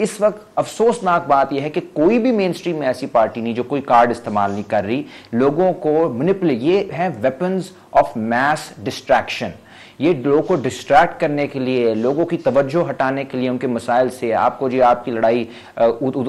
اس وقت افسوسناک بات یہ ہے کہ کوئی بھی مین سٹریم میں ایسی پارٹی نہیں جو کوئی کارڈ استعمال نہیں کر رہی لوگوں کو مینیپولیٹ. یہ ہیں ویپنز آف میس ڈسٹریکشن. یہ لوگوں کو ڈسٹریکٹ کرنے کے لیے, لوگوں کی توجہ ہٹانے کے لیے ان کے مسائل سے, آپ کو جی آپ کی لڑائی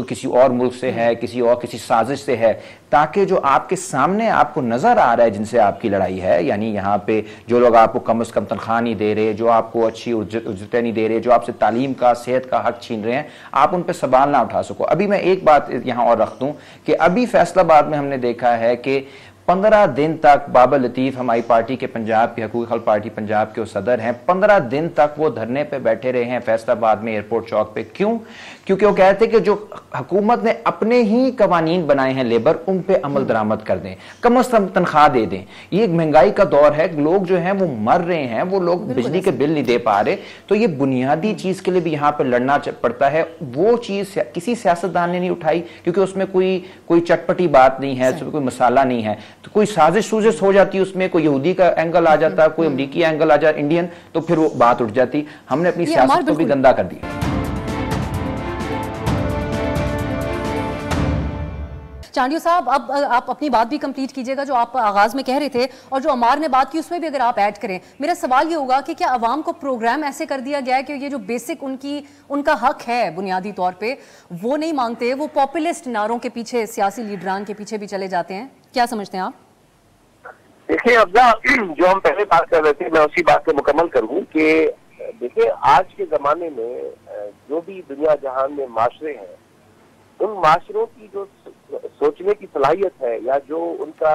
کسی اور ملک سے ہے, کسی سازش سے ہے, تاکہ جو آپ کے سامنے آپ کو نظر آ رہا ہے جن سے آپ کی لڑائی ہے, یعنی یہاں پہ جو لوگ آپ کو کم از کم تنخواہ نہیں دے رہے, جو آپ کو اچھی اجرتیں نہیں دے رہے, جو آپ سے تعلیم کا صحت کا حق چھین رہے ہیں, آپ ان پہ سوال نہ اٹھا سکو. ابھی میں ایک بات یہاں اور رکھ دوں کہ ابھی فیصل آباد میں ہم نے دیکھا ہے کہ 15 دن تک بابر لطیف ہماری پارٹی کے پنجاب کی حقوق خلق پارٹی پنجاب کے صدر ہیں, 15 دن تک وہ دھرنے پہ بیٹھے رہے ہیں فیصل آباد میں ایئرپورٹ چوک پہ. کیوں؟ کیونکہ وہ کہتے ہیں کہ جو حکومت نے اپنے ہی قوانین بنائے ہیں لیبر, ان پہ عمل درآمد کر دیں, کم از کم تنخواہ دے دیں. یہ ایک مہنگائی کا دور ہے, لوگ جو ہیں وہ مر رہے ہیں, وہ لوگ بجلی کے بل نہیں دے پا رہے. تو یہ بنیادی چیز کے لیے بھی یہاں پہ لڑنا پڑتا ہے. وہ چیز کسی سیاستدان نے نہیں اٹھائی کیونکہ اس میں کوئی چٹپٹی بات نہیں ہے, اس میں کوئی مسالہ نہیں ہے. تو کوئی سازش سوزش ہو جاتی, اس میں کوئی یہودی کا اینگل آ جاتا, کوئی امریکی اینگل آ جاتا, انڈین, تو پھر وہ بات اٹھ جاتی. ہم نے اپنی سیاست کو بھی گندا کر دیا. چانڈیو صاحب, اب آپ اپنی بات بھی کمپلیٹ کیجئے گا جو آپ آغاز میں کہہ رہے تھے, اور جو عمار نے بات کی اس میں بھی اگر آپ ایڈ کریں. میرا سوال یہ ہوگا کہ کیا عوام کو پروگرام ایسے کر دیا گیا ہے کہ یہ جو بیسک ان کا حق ہے بنیادی طور پہ وہ نہیں مانگتے, وہ پاپولسٹ نعروں کے پیچھے, سیاسی لیڈران کے پیچھے بھی چلے جاتے ہیں؟ کیا سمجھتے ہیں آپ؟ دیکھیں افزا, جو ہم پہلے بات کر رہے تھے میں اسی بات کو مکمل کروں کہ دیکھیں آج کے زمانے میں جو بھی دنیا جہان میں معاشرے ہیں, ان معاشروں کی جو سوچنے کی صلاحیت ہے یا جو ان کا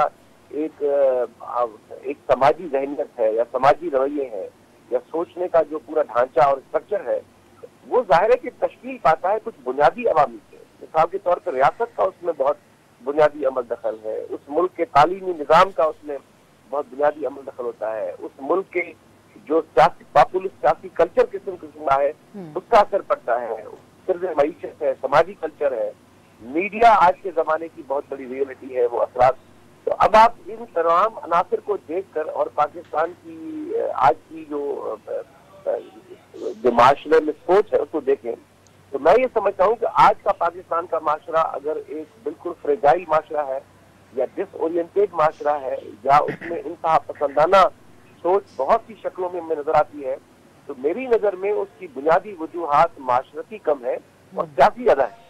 ایک سماجی ذہنیت ہے یا سماجی رویے ہیں یا سوچنے کا جو پورا ڈھانچہ اور اسٹرکچر ہے, وہ ظاہر ہے کہ تشکیل پاتا ہے کچھ بنیادی عوامی سے. مثال کے طور پر ریاست کا اس میں بہت بنیادی عمل دخل ہے, اس ملک کے تعلیمی نظام کا اس میں بہت بنیادی عمل دخل ہوتا ہے, اس ملک کے جو پاپولسٹ سیاسی کلچر قسم کا ہے اس کا اثر پڑتا ہے, طرز معیشت ہے, سماجی کلچر ہے, میڈیا آج کے زمانے کی بہت بڑی ریئلٹی ہے, وہ اثرات. تو اب آپ ان تمام عناصر کو دیکھ کر اور پاکستان کی آج کی جو معاشرے میں سوچ ہے اس کو دیکھیں تو میں یہ سمجھتا ہوں کہ آج کا پاکستان کا معاشرہ اگر ایک بالکل فریجائل معاشرہ ہے یا ڈس اورینٹیڈ معاشرہ ہے یا اس میں انتہا پسندانہ سوچ بہت سی شکلوں میں ہمیں نظر آتی ہے, تو میری نظر میں اس کی بنیادی وجوہات معاشرتی کم ہے اور سیاسی زیادہ ہے.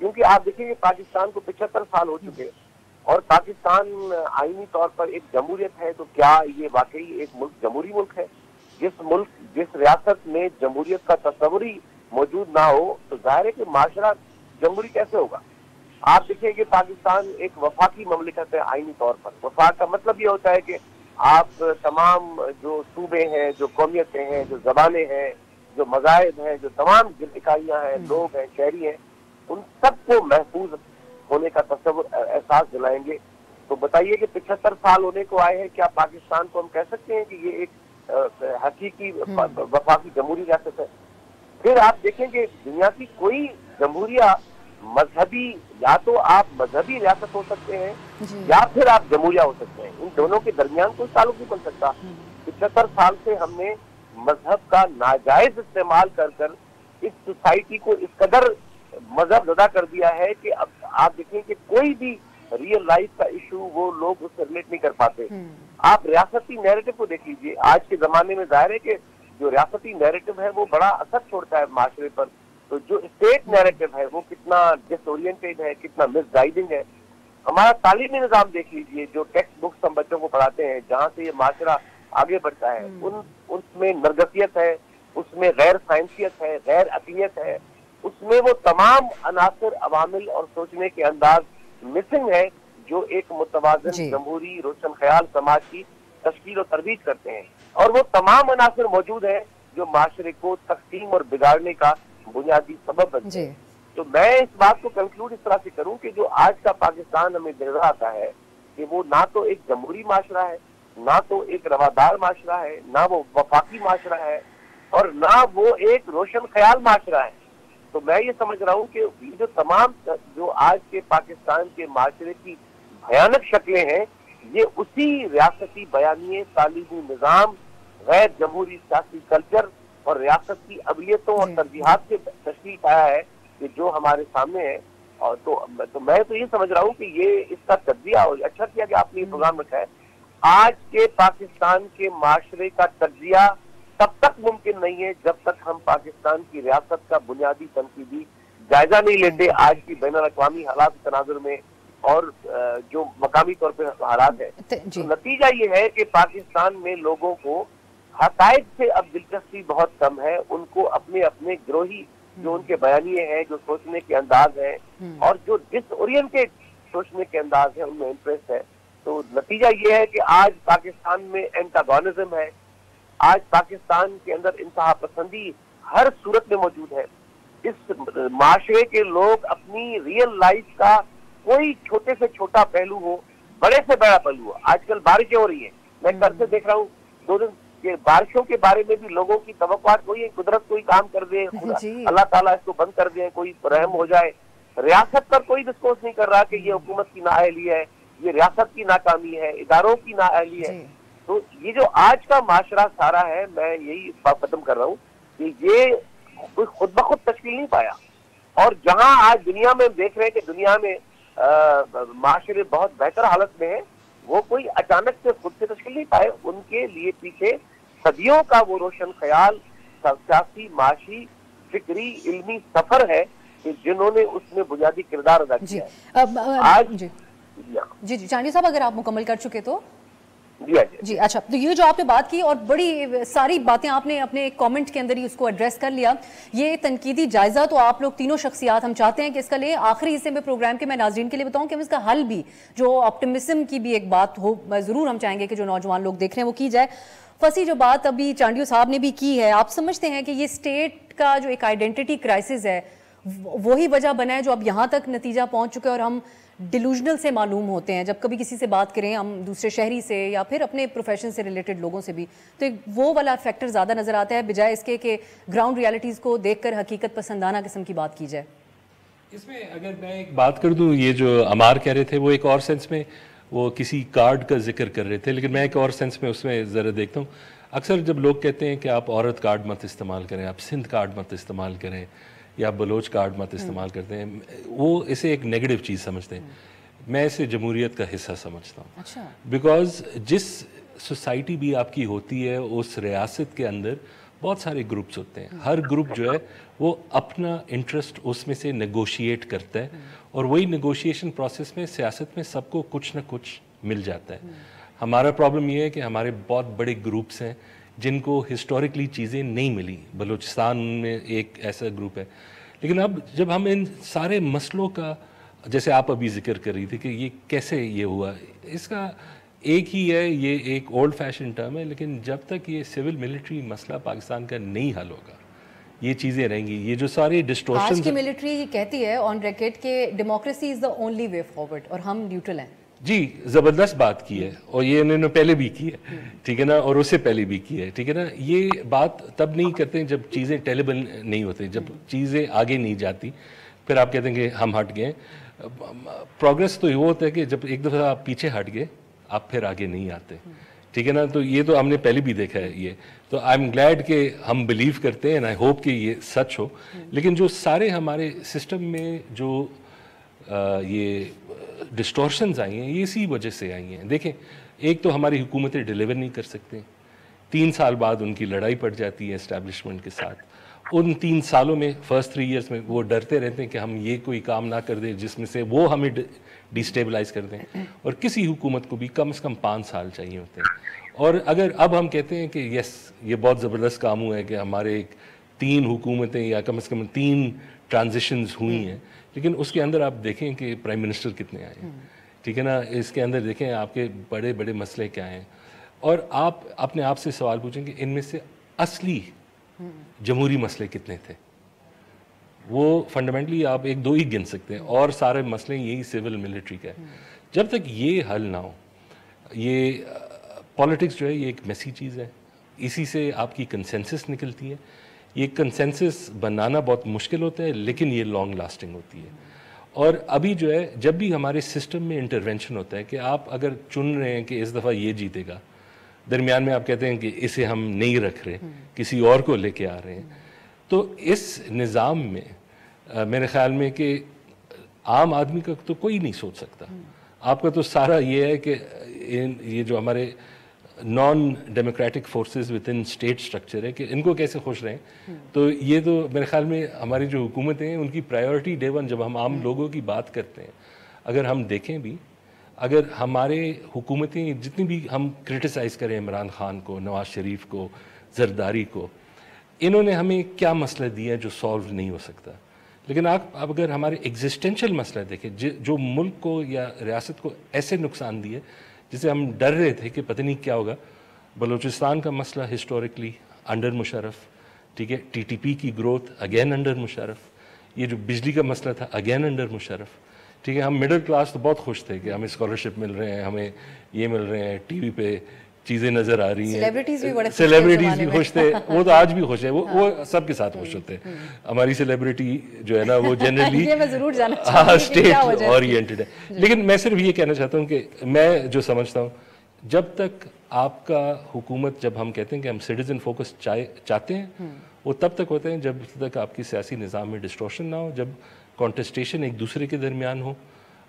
کیونکہ آپ دیکھیں کہ پاکستان کو 75 سال ہو چکے اور پاکستان آئینی طور پر ایک جمہوریت ہے, تو کیا یہ واقعی ایک ملک جمہوری ملک ہے؟ جس ریاست میں جمہوریت کا تصور ہی موجود نہ ہو تو ظاہر ہے کہ معاشرہ جمہوری کیسے ہوگا؟ آپ دیکھیں کہ پاکستان ایک وفاقی مملکت ہے آئینی طور پر. وفاق کا مطلب یہ ہوتا ہے کہ آپ تمام جو صوبے ہیں, جو قومیتیں ہیں, جو زبانیں ہیں, جو مذاہب ہیں, جو تمام اکائیاں ہیں, لوگ ہیں, شہری ہیں, ان سب کو محفوظ ہونے کا تصور احساس دلائیں گے. تو بتائیے کہ 75 سال ہونے کو آئے ہیں, کیا پاکستان کو ہم کہہ سکتے ہیں کہ یہ ایک حقیقی وفاقی جمہوری ریاست ہے؟ پھر آپ دیکھیں کہ دنیا کی کوئی جمہوریہ مذہبی, یا تو آپ مذہبی ریاست ہو سکتے ہیں یا پھر آپ جمہوریہ ہو سکتے ہیں, ان دونوں کے درمیان کوئی تعلق نہیں بن سکتا. 75 سال سے ہم نے مذہب کا ناجائز استعمال کر کر اس سوسائٹی کو اس قدر مذہب زدہ کر دیا ہے کہ اب آپ دیکھیں کہ کوئی بھی ریئل لائف کا ایشو وہ لوگ اس سے ریلیٹ نہیں کر پاتے. آپ ریاستی نیریٹو کو دیکھ لیجیے. آج کے زمانے میں ظاہر ہے کہ جو ریاستی نیریٹو ہے وہ بڑا اثر چھوڑتا ہے معاشرے پر, تو جو اسٹیٹ نیریٹو ہے وہ کتنا ڈس اورینٹیڈ ہے, کتنا مس گائیڈنگ ہے. ہمارا تعلیمی نظام دیکھ لیجیے, جو ٹیکسٹ بکس ہم بچوں کو پڑھاتے ہیں, جہاں سے یہ معاشرہ آگے بڑھتا ہے, اس میں نرگسیت ہے, اس میں غیر سائنسیت ہے, غیر عقلیت ہے, اس میں وہ تمام عناصر, عوامل اور سوچنے کے انداز مسنگ ہے جو ایک متوازن جمہوری روشن خیال سماج کی تشکیل و ترویج کرتے ہیں. اور وہ تمام عناصر موجود ہیں جو معاشرے کو تقسیم اور بگاڑنے کا بنیادی سبب بنتے ہیں. تو میں اس بات کو کنکلوڈ اس طرح سے کروں کہ جو آج کا پاکستان ہمیں نظر آتا ہے کہ وہ نہ تو ایک جمہوری معاشرہ ہے, نہ تو ایک روادار معاشرہ ہے, نہ وہ وفاقی معاشرہ ہے, اور نہ وہ ایک روشن خیال معاشرہ ہے. تو میں یہ سمجھ رہا ہوں کہ جو تمام جو آج کے پاکستان کے معاشرے کی بھیانک شکلیں ہیں, یہ اسی ریاستی بیانیے, تعلیمی نظام, غیر جمہوری سیاسی کلچر اور ریاست کی ابلیتوں اور ترجیحات سے تشکیل پایا ہے کہ جو ہمارے سامنے ہے. اور تو میں تو یہ سمجھ رہا ہوں کہ یہ اس کا تجزیہ، اور اچھا کیا کہ آپ نے یہ پروگرام رکھا ہے. آج کے پاکستان کے معاشرے کا تجزیہ تب تک ممکن نہیں ہے جب تک ہم پاکستان کی ریاست کا بنیادی تنقیدی جائزہ نہیں لیتے آج کی بین الاقوامی حالات تناظر میں اور جو مقامی طور پہ حالات ہے. تو نتیجہ یہ ہے کہ پاکستان میں لوگوں کو حقائق سے اب دلچسپی بہت کم ہے. ان کو اپنے اپنے گروہی جو ان کے بیانیے ہیں، جو سوچنے کے انداز ہیں اور جو ڈس اورینٹیڈ سوچنے کے انداز ہیں، ان میں انٹرسٹ ہے. تو نتیجہ یہ ہے کہ آج پاکستان میں اینٹاگونزم ہے، آج پاکستان کے اندر انتہا پسندی ہر صورت میں موجود ہے. اس معاشرے کے لوگ اپنی ریئل لائف کا کوئی چھوٹے سے چھوٹا پہلو ہو، بڑے سے بڑا پہلو ہو. آج کل بارشیں ہو رہی ہیں، میں گھر سے دیکھ رہا ہوں 2 دن کہ بارشوں کے بارے میں بھی لوگوں کی توقعات کوئی ہے قدرت کوئی کام کر دے، اللہ تعالیٰ اس کو بند کر دے، کوئی رحم ہو جائے. ریاست پر کوئی ڈسکورس نہیں کر رہا کہ یہ حکومت کی نااہلی ہے، یہ ریاست کی ناکامی ہے، اداروں کی نااہلی ہے. تو یہ جو آج کا معاشرہ سارا ہے، میں یہی ختم کر رہا ہوں کہ یہ کوئی خود بخود تشکیل نہیں پایا. اور جہاں آج دنیا میں دیکھ رہے ہیں کہ دنیا میں معاشرے بہت بہتر حالت میں ہیں، وہ کوئی اچانک سے خود سے تشکیل نہیں پائے. ان کے لیے پیچھے صدیوں کا وہ روشن خیال، سیاسی، معاشی، فکری، علمی سفر ہے کہ جنہوں نے اس میں بنیادی کردار ادا کیا ہے. جی چانڈی صاحب اگر آپ مکمل کر چکے تو. جی اچھا، تو یہ جو آپ نے بات کی اور بڑی ساری باتیں آپ نے اپنے کامنٹ کے اندر ہی اس کو ایڈریس کر لیا. یہ تنقیدی جائزہ تو آپ لوگ تینوں شخصیات ہم چاہتے ہیں کہ اس کا لیں. آخری حصے میں پروگرام کے میں ناظرین کے لیے بتاؤں کہ ہم اس کا حل بھی، جو آپٹیمزم کی بھی ایک بات ہو، ضرور ہم چاہیں گے کہ جو نوجوان لوگ دیکھ رہے ہیں وہ کی جائے. فصیح جو بات ابھی چانڈیو صاحب نے بھی کی ہے، آپ سمجھتے ہیں کہ یہ اسٹیٹ کا جو ایک آئیڈینٹی کرائسس ہے وہی وجہ بنا ہے جو اب یہاں تک نتیجہ پہنچ چکے، اور ہم ڈیلوژنل سے معلوم ہوتے ہیں جب کبھی کسی سے بات کریں، ہم دوسرے شہری سے یا پھر اپنے پروفیشن سے ریلیٹڈ لوگوں سے بھی، تو وہ والا فیکٹر زیادہ نظر آتا ہے بجائے اس کے کہ گراؤنڈ ریالٹیز کو دیکھ کر حقیقت پسندانہ قسم کی بات کی جائے. اس میں اگر میں ایک بات کر دوں، یہ جو عمار کہہ رہے تھے وہ ایک اور سینس میں وہ کسی کارڈ کا ذکر کر رہے تھے، لیکن میں ایک اور سینس میں اس میں ذرا دیکھتا ہوں. اکثر جب لوگ کہتے ہیں کہ آپ عورت کارڈ مت استعمال کریں، آپ سندھ کارڈ مت استعمال کریں یا بلوچ کارڈ مت استعمال کرتے ہیں، وہ اسے ایک نیگیٹو چیز سمجھتے ہیں. میں اسے جمہوریت کا حصہ سمجھتا ہوں. بیکاز جس سوسائٹی بھی آپ کی ہوتی ہے اس ریاست کے اندر بہت سارے گروپس ہوتے ہیں. ہر گروپ جو ہے وہ اپنا انٹرسٹ اس میں سے نیگوشیٹ کرتا ہے، اور وہی نیگوشیشن پروسیس میں سیاست میں سب کو کچھ نہ کچھ مل جاتا ہے. ہمارا پرابلم یہ ہے کہ ہمارے بہت بڑے گروپس ہیں جن کو ہسٹوریکلی چیزیں نہیں ملی. بلوچستان میں ایک ایسا گروپ ہے. لیکن اب جب ہم ان سارے مسئلوں کا، جیسے آپ ابھی ذکر کر رہی تھی کہ یہ کیسے یہ ہوا، اس کا ایک ہی ہے، یہ ایک اولڈ فیشن ٹرم ہے، لیکن جب تک یہ سول ملٹری مسئلہ پاکستان کا نہیں حل ہوگا یہ چیزیں رہیں گی. یہ جو سارے ڈسٹورشنز، آج کی ملٹری یہ کہتی ہے آن ریکارڈ کہ democracy is the only way forward, اور ہم نیوٹرل ہیں. جی زبردست بات کی ہے، اور یہ انہوں نے پہلے بھی کی ہے، ٹھیک ہے نا، اور اس سے پہلے بھی کی ہے، ٹھیک ہے نا. یہ بات تب نہیں کرتے جب چیزیں ٹیلیبل نہیں ہوتی، جب چیزیں آگے نہیں جاتی پھر آپ کہتے ہیں کہ ہم ہٹ گئے. پروگریس تو یہ ہوتا ہے کہ جب ایک دفعہ آپ پیچھے ہٹ گئے آپ پھر آگے نہیں آتے، ٹھیک ہے نا. تو یہ تو ہم نے پہلے بھی دیکھا ہے یہ. تو آئی ایم گلیڈ کہ ہم بلیو کرتے ہیں، اینڈ آئی ہوپ کہ یہ سچ ہو. لیکن جو سارے ہمارے سسٹم میں جو یہ ڈسٹورشنز آئی ہیں یہ اسی وجہ سے آئی ہیں. دیکھیں، ایک تو ہماری حکومتیں ڈیلیور نہیں کر سکتے، 3 سال بعد ان کی لڑائی پڑ جاتی ہے اسٹیبلشمنٹ کے ساتھ. ان 3 سالوں میں فرسٹ 3 ایئرس میں وہ ڈرتے رہتے ہیں کہ ہم یہ کوئی کام نہ کر دیں جس میں سے وہ ہمیں ڈیسٹیبلائز کر دیں. اور کسی حکومت کو بھی کم سے کم 5 سال چاہیے ہوتے ہیں. اور اگر اب ہم کہتے ہیں کہ یس یہ بہت زبردست کام ہوا ہے کہ ہمارے ایک 3 حکومتیں یا کم سے کم 3 ٹرانزیشنز ہوئی ہیں، لیکن اس کے اندر آپ دیکھیں کہ پرائم منسٹر کتنے آئے ہیں، ٹھیک ہے نا. اس کے اندر دیکھیں آپ کے بڑے بڑے مسئلے کیا ہیں، اور آپ اپنے آپ سے سوال پوچھیں کہ ان میں سے اصلی جمہوری مسئلے کتنے تھے. وہ فنڈامنٹلی آپ 1-2 ہی گن سکتے ہیں، اور سارے مسئلے یہی سول ملٹری کا ہے. جب تک یہ حل نہ ہو، یہ پالیٹکس جو ہے یہ ایک میسی چیز ہے. اسی سے آپ کی کنسنسس نکلتی ہے. یہ کنسنسس بنانا بہت مشکل ہوتا ہے، لیکن یہ لانگ لاسٹنگ ہوتی ہے. اور ابھی جو ہے جب بھی ہمارے سسٹم میں انٹرونشن ہوتا ہے کہ آپ اگر چن رہے ہیں کہ اس دفعہ یہ جیتے گا، درمیان میں آپ کہتے ہیں کہ اسے ہم نہیں رکھ رہے، کسی اور کو لے کے آ رہے ہیں، تو اس نظام میں میرے خیال میں کہ عام آدمی کا تو کوئی نہیں سوچ سکتا. آپ کا تو سارا یہ ہے کہ یہ جو ہمارے naan democratic forces with in state structure ہے کہ ان کو کیسے خوش رہیں. تو یہ تو میرے خیال میں ہماری جو حکومتیں ہیں ان کی پرائیورٹی ڈے ون جب ہم عام لوگوں کی بات کرتے ہیں, اگر ہم دیکھیں بھی, اگر ہمارے حکومتیں جتنی بھی ہم کرٹیسائز کریں عمران خان کو, نواز شریف کو, زرداری کو, انہوں نے ہمیں کیا مسئلہ دیا ہے جو سالو نہیں ہو سکتا. لیکن آپ اگر ہمارے ایگزسٹینشل مسئلہ دیکھیں جو ملک کو یا ریاست کو ایسے نقصان دیے جسے ہم ڈر رہے تھے کہ پتہ نہیں کیا ہوگا. بلوچستان کا مسئلہ ہسٹوریکلی انڈر مشرف, ٹھیک ہے, ٹی ٹی پی کی گروتھ اگین انڈر مشرف, یہ جو بجلی کا مسئلہ تھا اگین انڈر مشرف, ٹھیک ہے. ہم مڈل کلاس تو بہت خوش تھے کہ ہمیں اسکالرشپ مل رہے ہیں, ہمیں یہ مل رہے ہیں, ٹی وی پہ چیزیں نظر آ رہی ہیں, سیلیبریٹیز بھی خوش تھے, وہ تو آج بھی خوش ہیں, وہ سب کے ساتھ خوش ہوتے ہیں. ہماری سیلیبریٹی جو ہے نا وہ جنرلی اسٹیٹ اورینٹڈ ہے. لیکن میں صرف یہ کہنا چاہتا ہوں کہ میں جو سمجھتا ہوں, جب تک آپ کا حکومت, جب ہم کہتے ہیں کہ ہم سٹیزن فوکس چاہتے ہیں, وہ تب تک ہوتے ہیں جب تک آپ کی سیاسی نظام میں ڈسٹورشن نہ ہو, جب کانٹسٹیشن ایک دوسرے کے درمیان ہو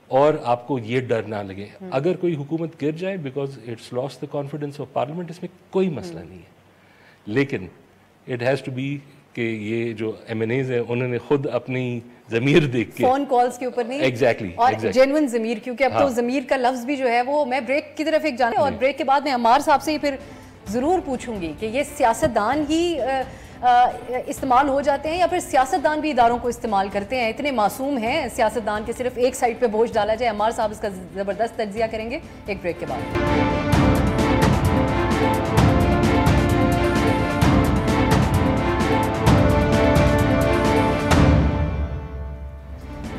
اور آپ کو یہ ڈر نہ لگے. اگر کوئی حکومت گر جائے because it's lost the confidence of parliament, اس میں کوئی مسئلہ نہیں ہے. لیکن اٹ ہیز ٹو بی کہ یہ جو ایم این ایز ہیں انہوں نے خود اپنی ضمیر دیکھ کے, فون کالز کے اوپر نہیں, ایگزیکٹلی, اور جینوئن ضمیر, کیونکہ اب تو ضمیر کا لفظ بھی جو ہے وہ, میں بریک کی طرف ایک جانے, اور بریک کے بعد میں عمار صاحب سے پھر ضرور پوچھوں گی کہ یہ سیاستدان ہی استعمال ہو جاتے ہیں یا پھر سیاستدان بھی اداروں کو استعمال کرتے ہیں. اتنے معصوم ہیں سیاستدان کہ صرف ایک سائڈ پہ بوجھ ڈالا جائے. عمار صاحب اس کا زبردست تجزیہ کریں گے ایک بریک کے بعد.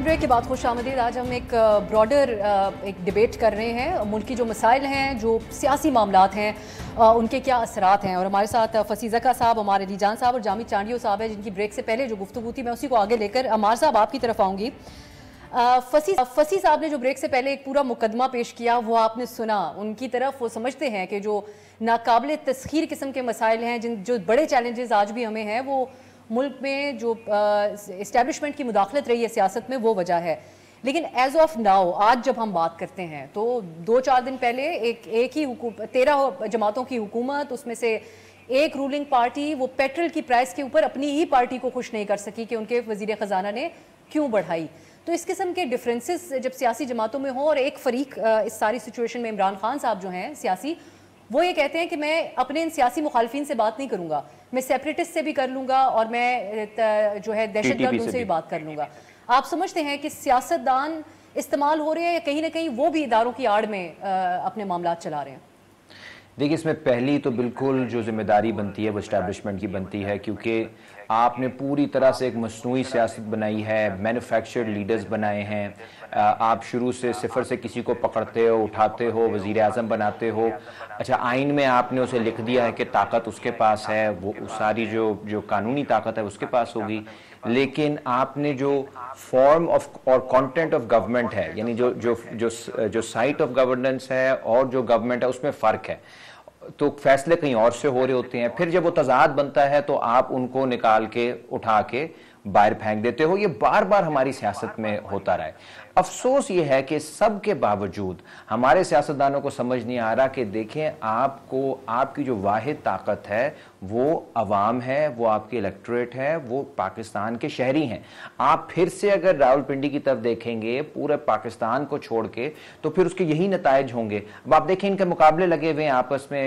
بریک کے بعد خوش آمدید. آج ہم ایک براڈر ایک ڈیبیٹ کر رہے ہیں, ملک کی جو مسائل ہیں, جو سیاسی معاملات ہیں, ان کے کیا اثرات ہیں. اور ہمارے ساتھ فصیح زکا صاحب, عمار علی جان صاحب اور جامی چانڈیو صاحب ہیں, جن کی بریک سے پہلے جو گفتگو تھی میں اسی کو آگے لے کر عمار صاحب آپ کی طرف آؤں گی. فصیح صاحب نے جو بریک سے پہلے ایک پورا مقدمہ پیش کیا وہ آپ نے سنا. ان کی طرف وہ سمجھتے ہیں کہ جو ناقابل تسخیر قسم کے مسائل ہیں, جو بڑے چیلنجز آج بھی ہمیں ہیں, وہ ملک میں جو اسٹیبلشمنٹ کی مداخلت رہی ہے سیاست میں وہ وجہ ہے. لیکن ایز آف ناؤ آج جب ہم بات کرتے ہیں تو 2-4 دن پہلے ایک ہی 13 جماعتوں کی حکومت, اس میں سے ایک رولنگ پارٹی وہ پیٹرول کی پرائس کے اوپر اپنی ہی پارٹی کو خوش نہیں کر سکی کہ ان کے وزیر خزانہ نے کیوں بڑھائی. تو اس قسم کے ڈفرینسز جب سیاسی جماعتوں میں ہوں, اور ایک فریق اس ساری سچویشن میں عمران خان صاحب جو ہیں سیاسی, وہ یہ کہتے ہیں کہ میں اپنے ان سیاسی مخالفین سے بات نہیں کروں گا, میں سیپریٹسٹ سے بھی کر لوں گا اور میں جو ہے دہشت گردوں سے بھی بات کر لوں گا. آپ سمجھتے ہیں کہ سیاستدان استعمال ہو رہے ہیں یا کہیں نہ کہیں وہ بھی اداروں کی آڑ میں اپنے معاملات چلا رہے ہیں؟ دیکھیں, اس میں پہلی تو بالکل جو ذمہ داری بنتی ہے وہ اسٹیبلشمنٹ کی بنتی ہے, کیونکہ آپ نے پوری طرح سے ایک مصنوعی سیاست بنائی ہے, مینوفیکچرڈ لیڈرز بنائے ہیں. آپ شروع سے صفر سے کسی کو پکڑتے ہو, اٹھاتے ہو, وزیر اعظم بناتے ہو. اچھا, آئین میں آپ نے اسے لکھ دیا ہے کہ طاقت اس کے پاس ہے, وہ ساری جو قانونی طاقت ہے اس کے پاس ہوگی. لیکن آپ نے جو فارم آف اور کانٹینٹ آف گورنمنٹ ہے, یعنی جو سائٹ آف گورننس ہے اور جو گورنمنٹ ہے, اس میں فرق ہے. تو فیصلے کہیں اور سے ہو رہے ہوتے ہیں. پھر جب وہ تضاد بنتا ہے تو آپ ان کو نکال کے اٹھا کے باہر پھینک دیتے ہو. یہ بار بار ہماری سیاست میں ہوتا رہا ہے. افسوس یہ ہے کہ سب کے باوجود ہمارے سیاستدانوں کو سمجھ نہیں آ رہا کہ دیکھیں, آپ کی جو واحد طاقت ہے وہ عوام ہے, وہ آپ کی الیکٹوریٹ ہے, وہ پاکستان کے شہری ہیں. آپ پھر سے اگر راولپنڈی کی طرف دیکھیں گے پورے پاکستان کو چھوڑ کے, تو پھر اس کے یہی نتائج ہوں گے. اب آپ دیکھیں ان کے مقابلے لگے ہوئے ہیں آپس میں.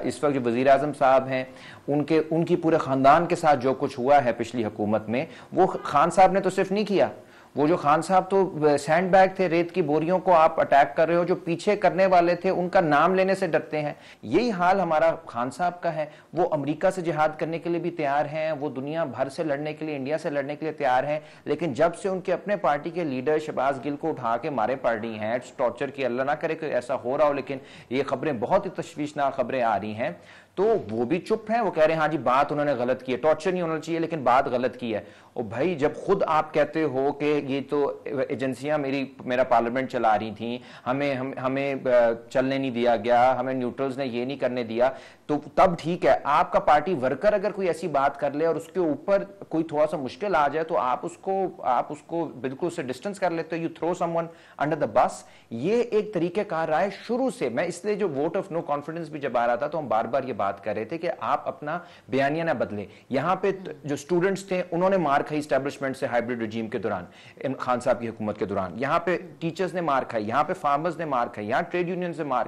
اس وقت جو وزیر اعظم صاحب ہیں, ان کی پورے خاندان کے ساتھ جو کچھ ہوا ہے پچھلی حکومت میں, وہ خان صاحب نے تو صرف نہیں کیا. وہ جو خان صاحب تو سینڈ بیگ تھے, ریت کی بوریوں کو آپ اٹیک کر رہے ہو. جو پیچھے کرنے والے تھے ان کا نام لینے سے ڈرتے ہیں. یہی حال ہمارا خان صاحب کا ہے. وہ امریکہ سے جہاد کرنے کے لیے بھی تیار ہیں, وہ دنیا بھر سے لڑنے کے لیے, انڈیا سے لڑنے کے لیے تیار ہیں. لیکن جب سے ان کے اپنے پارٹی کے لیڈر شہباز گل کو اٹھا کے مارے پڑی ہیں, ٹارچر کی, اللہ نہ کرے کہ ایسا ہو رہا ہو, لیکن یہ خبریں بہت ہی تشویشناک خبریں آ رہی ہیں, تو وہ بھی چپ ہیں. وہ کہہ رہے ہیں ہاں جی بات انہوں نے غلط کی ہے, ٹارچر نہیں ہونا چاہیے لیکن بات غلط کی ہے. اور بھائی جب خود آپ کہتے ہو کہ یہ تو ایجنسیاں میرا پارلیمنٹ چلا رہی تھیں, ہمیں چلنے نہیں دیا گیا, ہمیں نیوٹرلز نے یہ نہیں کرنے دیا, تو تب ٹھیک ہے. آپ کا پارٹی ورکر اگر کوئی ایسی بات کر لے اور اس کے اوپر کوئی تھوڑا سا مشکل آ جائے تو آپ اس کو بالکل سے ڈسٹنس کر لیتے ہو, you throw someone under the bus. یہ ایک طریقہ کار رہا ہے شروع سے. میں اس لیے جو ووٹ آف نو کانفیڈنس بھی جب آ رہا تھا تو ہم بار بار یہ بات کر رہے تھے کہ آپ اپنا بیانیہ نہ بدلیں. یہاں پہ جو اسٹوڈنٹس تھے انہوں نے مار کھائی اسٹیبلشمنٹ سے ہائبرڈ رجیم کے دوران, خان صاحب کی حکومت کے دوران. یہاں پہ ٹیچرز نے مار کھائی, یہاں پہ فارمرز نے مار کھائی, یہاں ٹریڈ یونین سے مار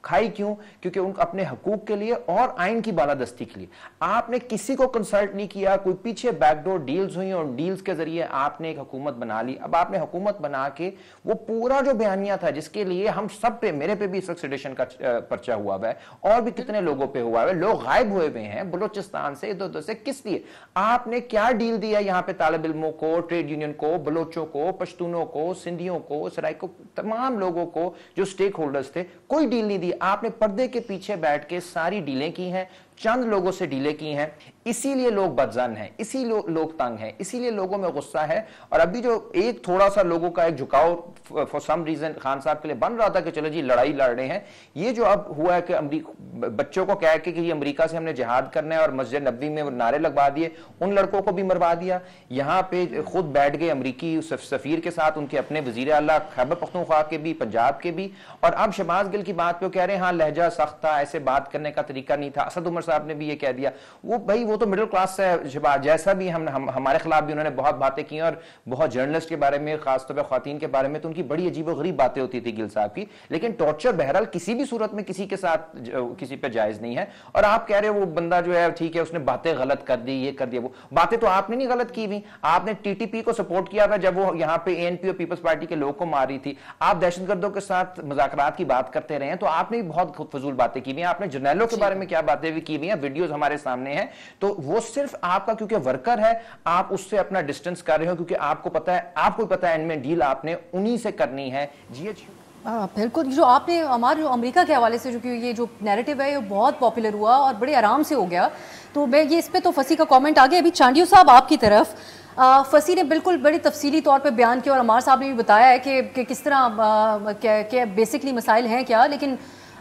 کھائی کیوں؟ کیونکہ ان اپنے حقوق کے لیے اور آئین کی بالادستی کے لیے آپ نے کسی کو کنسلٹ نہیں کیا. کوئی پیچھے بیک ڈور ڈیلز ہوئی اور ڈیلز کے ذریعے آپ نے ایک حکومت بنا لی. اب آپ نے حکومت بنا کے وہ پورا جو بیانیہ تھا جس کے لیے ہم سب پہ, میرے پہ بھی اس وقت سیڈیشن کا پرچہ ہوا ہے اور بھی کتنے لوگوں پہ ہوا ہے, لوگ غائب ہوئے ہوئے ہیں بلوچستان سے ادھر ادھر سے, کس لیے؟ آپ نے کیا ڈیل دیا یہاں پہ طالب علموں کو, ٹریڈ یونین کو, بلوچوں کو, پشتونوں کو, سندھیوں کو, سرائیکوں کو, تمام لوگوں کو جو سٹیک ہولڈرز تھے, کوئی ڈیل نہیں دی. آپ نے پردے کے پیچھے بیٹھ کے ساری ڈیلیں کی ہیں, چند لوگوں سے ڈیلیں کی ہیں. اسی لیے لوگ بدظن ہیں, اسی لوگ تنگ ہیں, اسی لیے لوگوں میں غصہ ہے. اور ابھی جو ایک تھوڑا سا لوگوں کا ایک جھکاؤ فار سم ریزن خان صاحب کے لیے بن رہا تھا کہ چلو جی لڑائی لڑ رہے ہیں, یہ جو اب ہوا ہے کہ بچوں کو کہہ کے کہ یہ امریکہ سے ہم نے جہاد کرنا ہے اور مسجد نبوی میں نعرے لگوا دیے, ان لڑکوں کو بھی مروا دیا. یہاں پہ خود بیٹھ گئے امریکی سفیر کے ساتھ, ان کے اپنے وزیر اعلیٰ خیبر پختونخوا کے بھی, پنجاب کے بھی. اور اب شہباز گل کی بات پہ کہہ رہے ہیں ہاں لہجہ سخت تھا, ایسے بات کرنے کا طریقہ نہیں تھا. اسد عمر صاحب نے بھی یہ کہہ دیا. وہ بھائی وہ تو مڈل کلاس ہے شہباز جیسا بھی, ہمارے خلاف بھی انہوں نے بہت باتیں کی اور بہت جرنلسٹ کے بارے میں, خاص طور پہ خواتین کے بارے میں تو ان کی بڑی عجیب و غریب باتیں ہوتی تھی گل صاحب کی. لیکن ٹارچر بہرحال کسی بھی صورت میں کسی کے ساتھ کسی پہ جائز نہیں ہے. اور آپ کہہ رہے ہو وہ بندہ جو ہے ٹھیک ہے اس نے باتیں غلط کر دی, یہ کر دیا, وہ باتیں تو آپ نے نہیں غلط کی ہوئی. آپ نے ٹی ٹی پی کو سپورٹ کیا تھا جب وہ یہاں پہ اے این پی اور پیپلز پارٹی کے لوگ کو مار رہی تھی. آپ دہشت گردوں کے ساتھ مذاکرات کی بات کرتے رہے ہیں تو آپ نے بھی بہت فضول باتیں کی ہوئی ہیں. آپ نے جرنیلوں کے بارے میں کیا باتیں بھی کی ہوئی ہیں, ویڈیوز ہمارے سامنے ہیں. تو وہ صرف آپ کا کیونکہ ورکر ہے آپ اس سے اپنا ڈسٹنس کر رہے ہو, کیونکہ آپ کو پتا ہے, آپ کو پتا ہے ان میں ڈیل آپ نے انہی سے کرنی ہے. بالکل. جو آپ نے ہمارے امریکہ کے حوالے سے جو کہ یہ جو نیریٹو ہے یہ بہت پاپولر ہوا اور بڑے آرام سے ہو گیا, تو میں یہ اس پہ تو فصیح کا کامنٹ آ گیا. ابھی چانڈیو صاحب آپ کی طرف, فصیح نے بالکل بڑی تفصیلی طور پہ بیان کیا اور عمار صاحب نے بھی بتایا ہے کہ کس طرح بیسکلی مسائل ہیں کیا. لیکن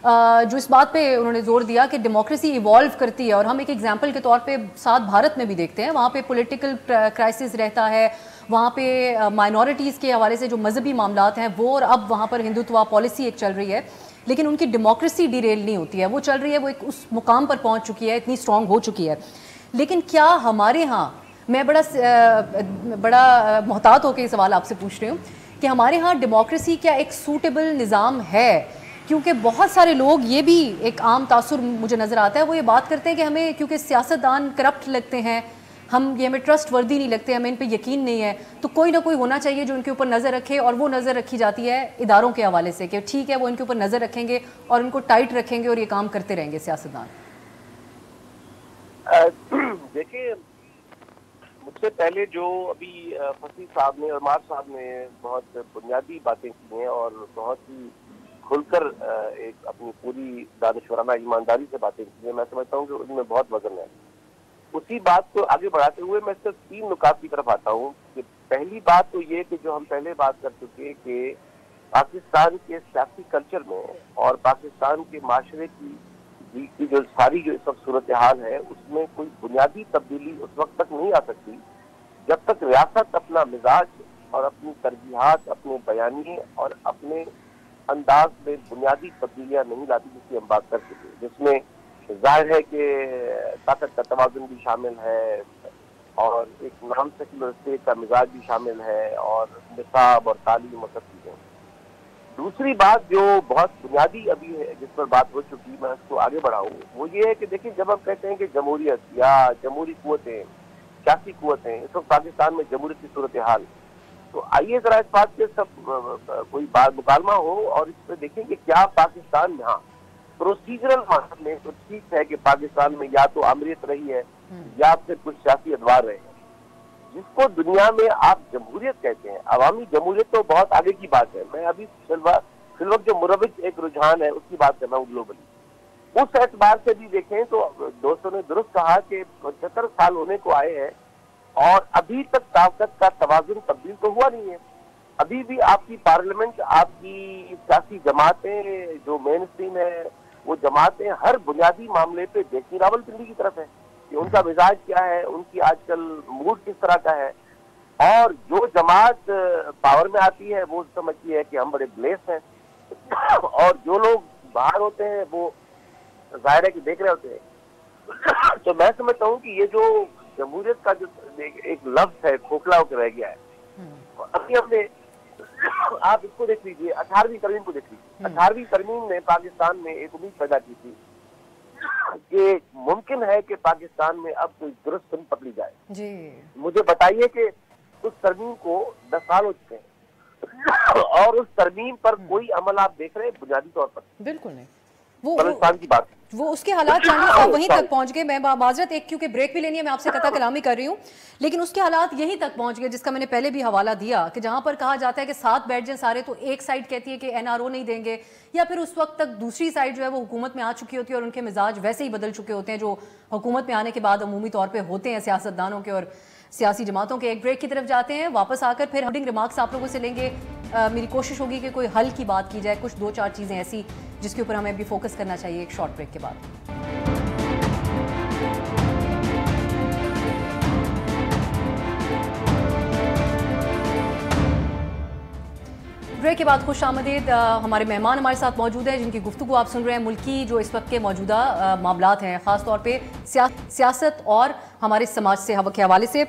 جو اس بات پہ انہوں نے زور دیا کہ ڈیموکریسی ایوالو کرتی ہے, اور ہم ایک ایگزامپل کے طور پہ ساتھ بھارت میں بھی دیکھتے ہیں, وہاں پہ پولیٹیکل کرائسس رہتا ہے, وہاں پہ مائنورٹیز کے حوالے سے جو مذہبی معاملات ہیں وہ, اور اب وہاں پر ہندوتوا پالیسی ایک چل رہی ہے, لیکن ان کی ڈیموکریسی ڈیریل نہیں ہوتی ہے, وہ چل رہی ہے, وہ ایک اس مقام پر پہنچ چکی ہے, اتنی اسٹرانگ ہو چکی ہے. لیکن کیا ہمارے ہاں, میں بڑا محتاط ہو کے یہ سوال آپ سے پوچھ رہی ہوں کہ ہمارے ہاں ڈیموکریسی کیا ایک سوٹیبل نظام ہے؟ کیونکہ بہت سارے لوگ, یہ بھی ایک عام تاثر مجھے نظر آتا ہے, وہ یہ بات کرتے ہیں کہ ہمیں کیونکہ سیاستدان کرپٹ لگتے ہیں, ہمیں ٹرسٹ وردی نہیں لگتے, ہمیں ان پہ یقین نہیں ہے, تو کوئی نہ کوئی ہونا چاہیے جو ان کے اوپر نظر رکھے, اور وہ نظر رکھی جاتی ہے اداروں کے حوالے سے کہ ٹھیک ہے وہ ان کے اوپر نظر رکھیں گے اور ان کو ٹائٹ رکھیں گے اور یہ کام کرتے رہیں گے سیاستدان. دیکھیں, مجھ سے پہلے جو ابھی فصیح صاحب نے اور عمار صاحب نے بہت بنیادی باتیں کی ہیں اور بہت ہی کھل کر ایک اپنی پوری دانشورانہ ایمانداری سے باتیں کی ہیں, میں سمجھتا ہوں کہ ان میں بہت وزن ہے. اسی بات کو آگے بڑھاتے ہوئے میں صرف 3 نکات کی طرف آتا ہوں. کہ پہلی بات تو یہ کہ جو ہم پہلے بات کر چکے کہ پاکستان کے سیاسی کلچر میں اور پاکستان کے معاشرے کی جو ساری جو اس وقت صورتحال ہے اس میں کوئی بنیادی تبدیلی اس وقت تک نہیں آ سکتی جب تک ریاست اپنا مزاج اور اپنی ترجیحات, اپنے بیانیے اور اپنے انداز میں بنیادی تبدیلیاں نہیں لاتی, جس کی ہم بات کر چکے, جس میں ظاہر ہے کہ طاقت کا توازن بھی شامل ہے اور ایک نان سیکولر اسٹیٹ کا مزاج بھی شامل ہے اور نصاب اور تعلیم اور سب چیزیں. دوسری بات جو بہت بنیادی ابھی ہے جس پر بات ہو چکی, میں اس کو آگے بڑھاؤں, وہ یہ ہے کہ دیکھیں جب ہم کہتے ہیں کہ جمہوریت یا جمہوری قوتیں, سیاسی قوتیں, اس وقت پاکستان میں جمہوریت کی صورتحال, تو آئیے ذرا اس بات کے سب کوئی بات مکالمہ ہو اور اس پہ دیکھیں کہ کیا پاکستان میں, ہاں پروسیجرل ماحول میں تو ٹھیک ہے کہ پاکستان میں یا تو آمریت رہی ہے یا پھر کچھ سیاسی ادوار رہے ہیں, جس کو دنیا میں آپ جمہوریت کہتے ہیں. عوامی جمہوریت تو بہت آگے کی بات ہے, میں ابھی فی الوقت جو مروج ایک رجحان ہے اس کی بات کر رہا ہوں گلوبلی. اس اعتبار سے بھی دیکھیں تو دوستوں نے درست کہا کہ 75 سال ہونے کو آئے ہیں اور ابھی تک طاقت کا توازن تبدیل تو ہوا نہیں ہے. ابھی بھی آپ کی پارلیمنٹ, آپ کی سیاسی جماعتیں جو مین اسٹریم ہے وہ جماعتیں ہر بنیادی معاملے پہ دیکھتی راولپنڈی کی طرف ہے کہ ان کا مزاج کیا ہے, ان کی آج کل موڈ کس طرح کا ہے, اور جو جماعت پاور میں آتی ہے وہ سمجھتی ہے کہ ہم بڑے بلیس ہیں, اور جو لوگ باہر ہوتے ہیں وہ ظاہر ہے کہ دیکھ رہے ہوتے ہیں. تو میں سمجھتا ہوں کہ یہ جو جمہوریت کا جو ایک لفظ ہے کھوکھلا ہو کے رہ گیا ہے, ابھی ہم نے آپ اس کو دیکھ لیجیے, 18ویں ترمیم کو دیکھ لیجیے. 18ویں ترمیم نے پاکستان میں ایک امید پیدا کی تھی کہ ممکن ہے کہ پاکستان میں اب کوئی درست فلم پکڑی جائے. جی مجھے بتائیے کہ اس ترمیم کو 10 سال ہو چکے ہیں اور اس ترمیم پر کوئی عمل آپ دیکھ رہے ہیں بنیادی طور پر؟ بالکل نہیں. بلوچستان کی بات, وہ اس کے حالات وہیں تک پہنچ گئے. میں معذرت ایک کیونکہ بریک بھی لینی ہے, میں آپ سے قطع کلامی کر رہی ہوں, لیکن اس کے حالات یہیں تک پہنچ گئے جس کا میں نے پہلے بھی حوالہ دیا کہ جہاں پر کہا جاتا ہے کہ ساتھ بیٹھ جائیں سارے, تو ایک سائڈ کہتی ہے کہ NRO نہیں دیں گے, یا پھر اس وقت تک دوسری سائڈ جو ہے وہ حکومت میں آ چکی ہوتی ہے اور ان کے مزاج ویسے ہی بدل چکے ہوتے ہیں جو حکومت میں آنے کے بعد عمومی طور پہ ہوتے ہیں سیاستدانوں کے اور سیاسی جماعتوں کے. ایک بریک کی طرف جاتے ہیں, واپس آ کر پھر ہیڈنگ ریمارکس آپ لوگوں سے لیں گے. میری کوشش ہوگی کہ کوئی حل کی بات کی جائے, کچھ 2-4 چیزیں ایسی جس کے اوپر ہمیں ابھی فوکس کرنا چاہیے ایک شارٹ بریک کے بعد. بریک کے بعد خوش آمدید. ہمارے مہمان ہمارے ساتھ موجود ہیں جن کی گفتگو آپ سن رہے ہیں ملکی جو اس وقت کے موجودہ معاملات ہیں, خاص طور پہ سیاست اور ہمارے سماج سے کے حوالے سے.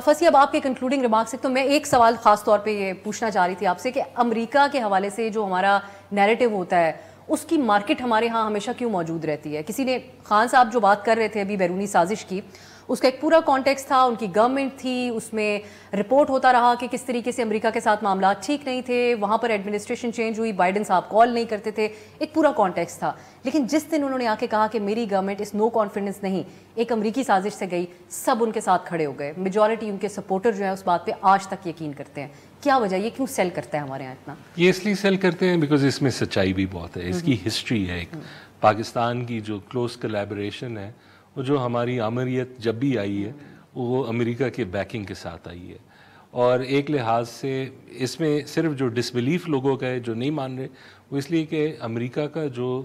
فصیح, اب آپ کے کنکلوڈنگ ریمارکس سے تو میں ایک سوال خاص طور پہ یہ پوچھنا چاہ رہی تھی آپ سے کہ امریکہ کے حوالے سے جو ہمارا نیریٹو ہوتا ہے اس کی مارکیٹ ہمارے ہاں ہمیشہ کیوں موجود رہتی ہے؟ کسی نے, خان صاحب جو بات کر رہے تھے ابھی بیرونی سازش کی, اس کا ایک پورا کانٹیکس تھا, ان کی گورنمنٹ تھی, اس میں رپورٹ ہوتا رہا کہ کس طریقے سے امریکہ کے ساتھ معاملات ٹھیک نہیں تھے, وہاں پر ایڈمنسٹریشن چینج ہوئی, بائیڈن صاحب کال نہیں کرتے تھے, ایک پورا کانٹیکس تھا. لیکن جس دن انہوں نے آ کے کہا کہ میری گورنمنٹ اس نو کانفیڈنس نہیں, ایک امریکی سازش سے گئی, سب ان کے ساتھ کھڑے ہو گئے. میجورٹی ان کے سپورٹر جو ہیں اس بات پہ آج تک یقین کرتے ہیں. کیا وجہ, یہ کیوں سیل کرتا ہے ہمارے یہاں اتنا؟ یہ اس لیے سیل کرتے ہیں بیکاز اس میں سچائی بھی بہت ہے, اس کی ہسٹری ہے. ایک پاکستان کی جو کلوز کلیبریشن ہے, وہ جو ہماری آمریت جب بھی آئی ہے وہ امریکہ کے بیکنگ کے ساتھ آئی ہے. اور ایک لحاظ سے اس میں صرف جو ڈسبلیف لوگوں کا ہے جو نہیں مان رہے, وہ اس لیے کہ امریکہ کا جو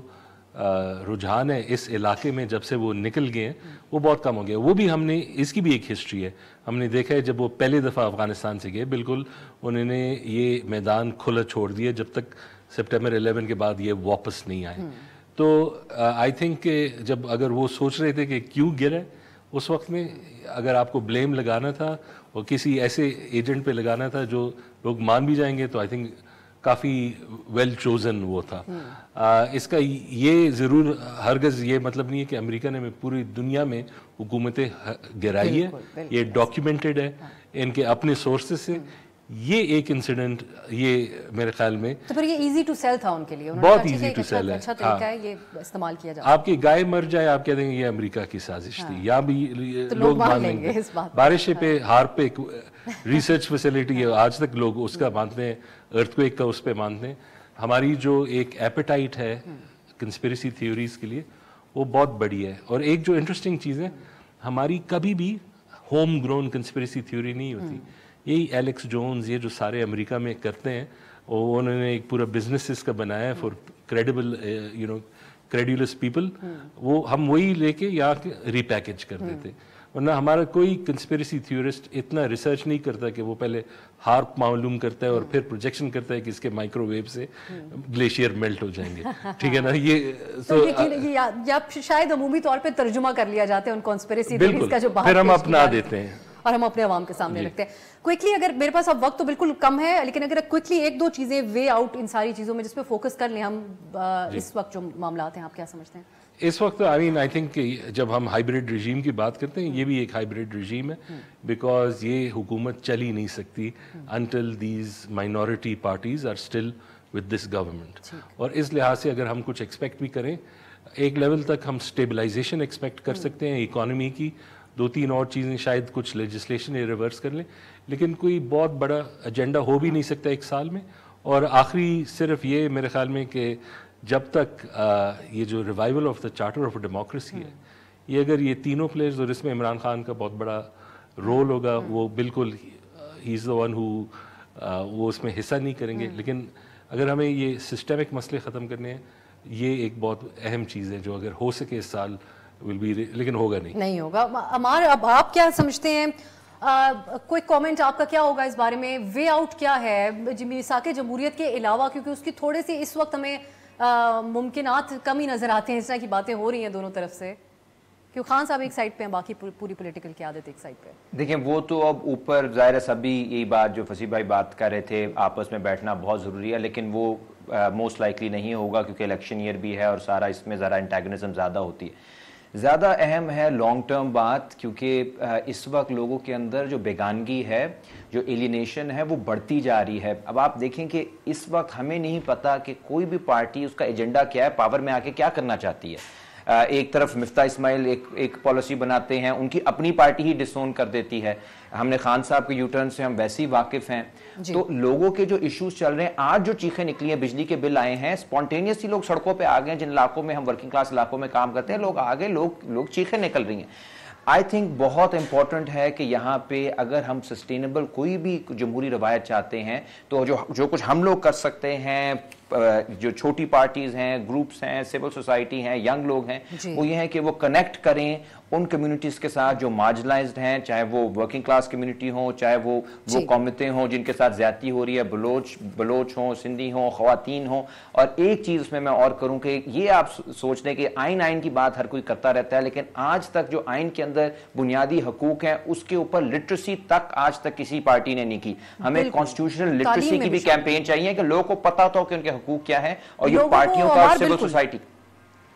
رجحان ہے اس علاقے میں جب سے وہ نکل گئے ہیں وہ بہت کم ہو گیا. وہ بھی ہم نے, اس کی بھی ایک ہسٹری ہے, ہم نے دیکھا ہے جب وہ پہلی دفعہ افغانستان سے گئے بالکل انہوں نے یہ میدان کھلا چھوڑ دیا جب تک سپٹمبر 11 کے بعد یہ واپس نہیں آئے. تو آئی تھنک کہ جب اگر وہ سوچ رہے تھے کہ کیوں گرے, اس وقت میں اگر آپ کو بلیم لگانا تھا اور کسی ایسے ایجنٹ پہ لگانا تھا جو لوگ مان بھی جائیں گے, تو I think coffee well chosen وہ تھا. اس کا یہ ضرور ہرگز یہ مطلب نہیں ہے کہ امریکہ نے پوری دنیا میں حکومتیں گرائی ہے, یہ ڈاکیومنٹڈ ہے ان کے اپنے سورسز سے. یہ ایک انسیڈنٹ یہ میرے خیال میں تو پھر یہ ایزی ٹو سیل تھا ان کے لیے, بہت ایزی ٹو سیل ہے. اچھا طریقہ ہے یہ استعمال کیا جاتا. آپ کی گائے مر جائے آپ کہہ دیں گے یہ امریکہ کی سازش تھی, یا بھی لوگ مان لیں گے. بارش پہ ہار پہ ریسرچ فیسلٹی ہے, آج تک لوگ اس کا مانتے ہیں, ارتھ کویک کا اس پہ مانتے ہیں. ہماری جو ایک ایپیٹائٹ ہے کنسپیریسی تھیوریز کے لیے وہ بہت بڑی ہے. اور ایک جو انٹرسٹنگ چیز ہے, ہماری کبھی بھی ہوم گرون کنسپیریسی تھیوری نہیں ہوتی. یہی ایلیکس جونز یہ جو سارے امریکہ میں کرتے ہیں, اور انہوں نے ایک پورا بزنس اس کا بنایا ہے فار کریڈیبل کریڈیولس پیپل, وہ ہم وہی لے کے یہاں ری پیکیج کر دیتے. ورنہ ہمارا کوئی کنسپیریسی تھیورسٹ اتنا ریسرچ نہیں کرتا کہ وہ پہلے ہارپ معلوم کرتا ہے اور پھر پروجیکشن کرتا ہے کہ اس کے مائکرو ویو سے گلیشیئر میلٹ ہو جائیں گے. ٹھیک ہے نا, یہ یا شاید عمومی طور پہ ترجمہ کر لیا جاتا ہے ان کنسپیریسی تھیوریز کا جو باہر پھر ہم اپنا دیتے ہیں اور ہم اپنے عوام کے سامنے رکھتے ہیں. کوئکلی, اگر میرے پاس اب وقت تو بالکل کم ہے, لیکن اگر کوئکلی 1-2 چیزیں وے آؤٹ ان ساری چیزوں میں جس پہ فوکس کر لیں ہم اس وقت جو معاملات ہیں, آپ کیا سمجھتے ہیں اس وقت؟ آئی تھنک جب ہم ہائیبریڈ رجیم کی بات کرتے ہیں, یہ بھی ایک ہائیبریڈ رجیم ہے, بیکاز یہ حکومت چل ہی نہیں سکتی until these minority parties are still with this government. اور اس لحاظ سے اگر ہم کچھ ایکسپیکٹ بھی کریں, ایک لیول تک ہم اسٹیبلائزیشن ایکسپیکٹ کر سکتے ہیں اکانومی کی, 2-3 اور چیزیں شاید کچھ لیجسلیشن ریورس کر لیں, لیکن کوئی بہت بڑا ایجنڈا ہو بھی نہیں سکتا 1 سال میں. اور آخری صرف یہ میرے خیال میں کہ جب تک یہ جو revival of the charter of democracy ہے, یہ اگر یہ تینوں پلیئرز, اور اس میں عمران خان کا بہت بڑا رول ہوگا, وہ بالکل ہی از دا ون ہو, وہ اس میں حصہ نہیں کریں گے. لیکن اگر ہمیں یہ سسٹمک مسئلے ختم کرنے ہیں, یہ ایک بہت اہم چیز ہے جو اگر ہو سکے اس سال ول بی، لیکن ہوگا نہیں ہوگا. عمار اب آپ کیا سمجھتے ہیں؟ کوئی کامنٹ آپ کا کیا ہوگا اس بارے میں؟ وے آؤٹ کیا ہے میثاق جمہوریت کے علاوہ؟ کیونکہ اس کی تھوڑے سی اس وقت ہمیں ممکنات کم ہی نظر آتے ہیں، اس طرح کی باتیں ہو رہی ہیں دونوں طرف سے. کیوں خان صاحب ایک سائڈ پہ ہیں، باقی پوری پولیٹیکل قیادت ایک سائڈ پہ. دیکھیں وہ تو اب اوپر ظاہر ہے سبھی یہی بات جو فصیح بھائی بات کر رہے تھے، آپس میں بیٹھنا بہت ضروری ہے، لیکن وہ موسٹ لائکلی نہیں ہوگا کیونکہ الیکشن ایئر بھی ہے اور سارا اس میں ذرا انٹیگنزم زیادہ ہوتی ہے. زیادہ اہم ہے لانگ ٹرم بات، کیونکہ اس وقت لوگوں کے اندر جو بیگانگی ہے، جو ایلینیشن ہے، وہ بڑھتی جا رہی ہے. اب آپ دیکھیں کہ اس وقت ہمیں نہیں پتا کہ کوئی بھی پارٹی اس کا ایجنڈا کیا ہے، پاور میں آ کے کیا کرنا چاہتی ہے. ایک طرف مفتاح اسماعیل ایک پالیسی بناتے ہیں، ان کی اپنی پارٹی ہی ڈسون کر دیتی ہے. ہم نے خان صاحب کے یو ٹرن سے ہم ویسے ہی واقف ہیں. تو لوگوں کے جو ایشوز چل رہے ہیں، آج جو چیخیں نکلی ہیں، بجلی کے بل آئے ہیں، سپونٹینیسلی لوگ سڑکوں پہ آ گئے ہیں. جن علاقوں میں ہم ورکنگ کلاس علاقوں میں کام کرتے ہیں، لوگ آگے لوگ چیخیں نکل رہی ہیں. آئی تھنک بہت امپورٹنٹ ہے کہ یہاں پہ اگر ہم سسٹینیبل کوئی بھی جمہوری روایت چاہتے ہیں تو جو کچھ ہم لوگ کر سکتے ہیں، جو چھوٹی پارٹیز ہیں، گروپس ہیں، سول سوسائٹی ہیں، ینگ لوگ ہیں، وہ یہ ہے کہ وہ کنیکٹ کریں ان کمیونٹیز کے ساتھ جو مارجنلائزڈ ہیں، چاہے وہ ورکنگ کلاس کمیونٹی ہوں، چاہے وہ قومتیں ہوں جن کے ساتھ زیادتی ہو رہی ہے، بلوچ ہوں، سندھی ہوں، خواتین ہوں. اور ایک چیز اس میں اور کروں کہ یہ آپ سوچ لیں کہ آئین کی بات ہر کوئی کرتا رہتا ہے، لیکن آج تک جو آئین کے اندر بنیادی حقوق ہیں اس کے اوپر لٹریسی تک آج تک کسی پارٹی نے نہیں کی. ہمیں کانسٹیٹیوشنل لٹریسی کی بھی کیمپین چاہیے کہ لوگوں کو پتہ تو کہ ان کے حقوق کیا ہے، اور یہ پارٹیوں کا اور سول سوسائٹی.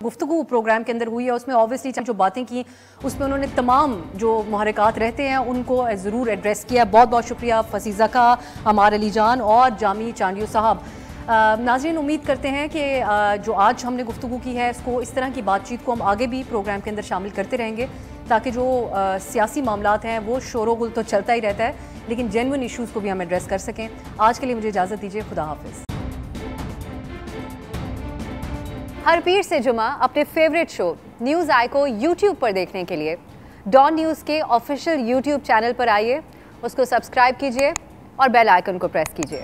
گفتگو پروگرام کے اندر ہوئی ہے، اس میں اوبویسلی جو باتیں کی اس میں انہوں نے تمام جو محرکات رہتے ہیں ان کو ضرور ایڈریس کیا. بہت بہت شکریہ فصیح کا، عمار علی جان اور جامی چانڈیو صاحب. ناظرین امید کرتے ہیں کہ جو آج ہم نے گفتگو کی ہے اس کو، اس طرح کی بات چیت کو ہم آگے بھی پروگرام کے اندر شامل کرتے رہیں گے تاکہ جو سیاسی معاملات ہیں وہ شور و غل تو چلتا ہی رہتا ہے لیکن جینوئن ایشوز کو بھی ہم ایڈریس کر سکیں. آج کے لیے مجھے اجازت دیجیے، خدا حافظ. ہر پیر سے جمعہ اپنے فیوریٹ شو نیوز آئی کو یوٹیوب پر دیکھنے کے لیے ڈان نیوز کے آفیشیل یوٹیوب چینل پر آئیے، اس کو سبسکرائب کیجیے اور بیل آئیکن کو پریس کیجیے.